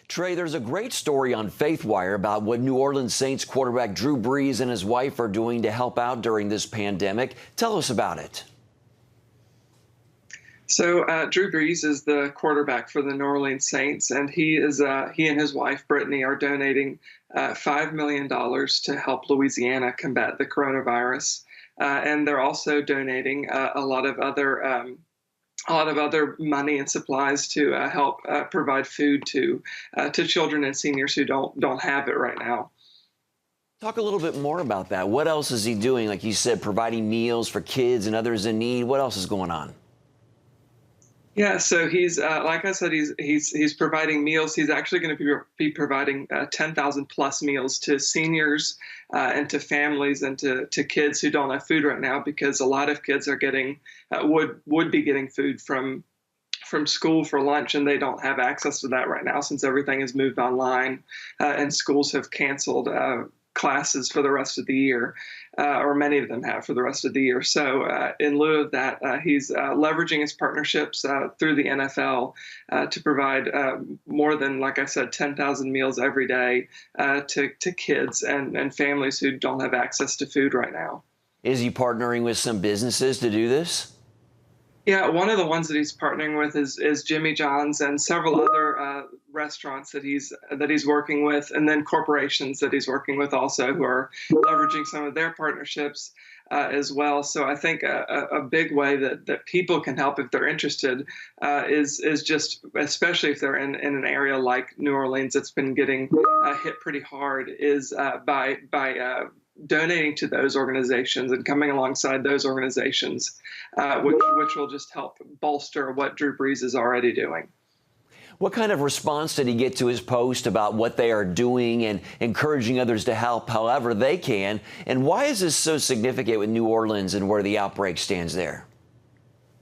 Trey, there's a great story on FaithWire about what New Orleans Saints quarterback Drew Brees and his wife are doing to help out during this pandemic. Tell us about it. So Drew Brees is the quarterback for the New Orleans Saints, and he and his wife Brittany are donating $5 million to help Louisiana combat the coronavirus, and they're also donating a lot of other money and supplies to help provide food to children and seniors who don't have it right now. Talk a little bit more about that. What else is he doing? Like you said, providing meals for kids and others in need. What else is going on? Yeah, so he's like I said, he's providing meals. He's actually going to be providing 10,000 plus meals to seniors and to families and to kids who don't have food right now, because a lot of kids are getting would be getting food from school for lunch, and they don't have access to that right now since everything has moved online and schools have canceled classes for the rest of the year, or many of them have for the rest of the year. So in lieu of that, he's leveraging his partnerships through the NFL to provide more than, like I said, 10,000 meals every day to kids and families who don't have access to food right now. Is he partnering with some businesses to do this? Yeah, one of the ones that he's partnering with is Jimmy John's and several other restaurants that he's working with, and then corporations that he's working with also, who are leveraging some of their partnerships as well. So I think a big way that people can help if they're interested is just, especially if they're in an area like New Orleans that's been getting hit pretty hard, is by donating to those organizations and coming alongside those organizations, which will just help bolster what Drew Brees is already doing. What kind of response did he get to his post about what they are doing and encouraging others to help however they can? And why is this so significant with New Orleans and where the outbreak stands there?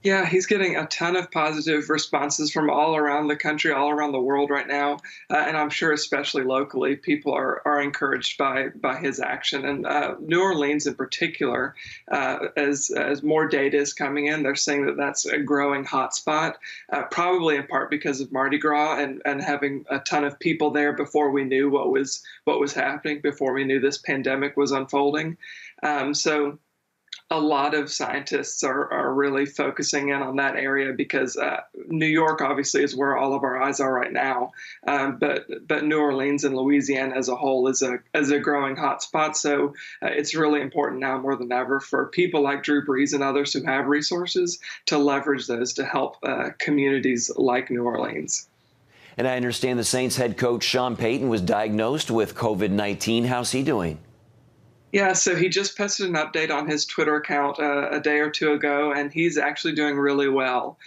Yeah, he's getting a ton of positive responses from all around the country, all around the world right now. And I'm sure especially locally, people are encouraged by his action. And New Orleans in particular, as more data is coming in, they're saying that that's a growing hotspot, probably in part because of Mardi Gras and having a ton of people there before we knew what was happening, before we knew this pandemic was unfolding. So a lot of scientists are really focusing in on that area because New York obviously is where all of our eyes are right now, but New Orleans and Louisiana as a whole is a growing hotspot. So it's really important now more than ever for people like Drew Brees and others who have resources to leverage those to help communities like New Orleans. And I understand the Saints head coach Sean Payton was diagnosed with COVID-19. How's he doing? Yeah, so he just posted an update on his Twitter account a day or two ago, and he's actually doing really well.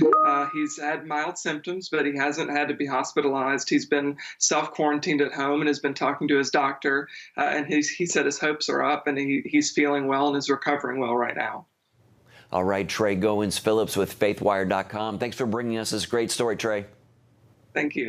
He's had mild symptoms, but he hasn't had to be hospitalized. He's been self-quarantined at home and has been talking to his doctor, and he said his hopes are up, and he's feeling well and is recovering well right now. All right, Trey Goins-Phillips with FaithWire.com. Thanks for bringing us this great story, Trey. Thank you.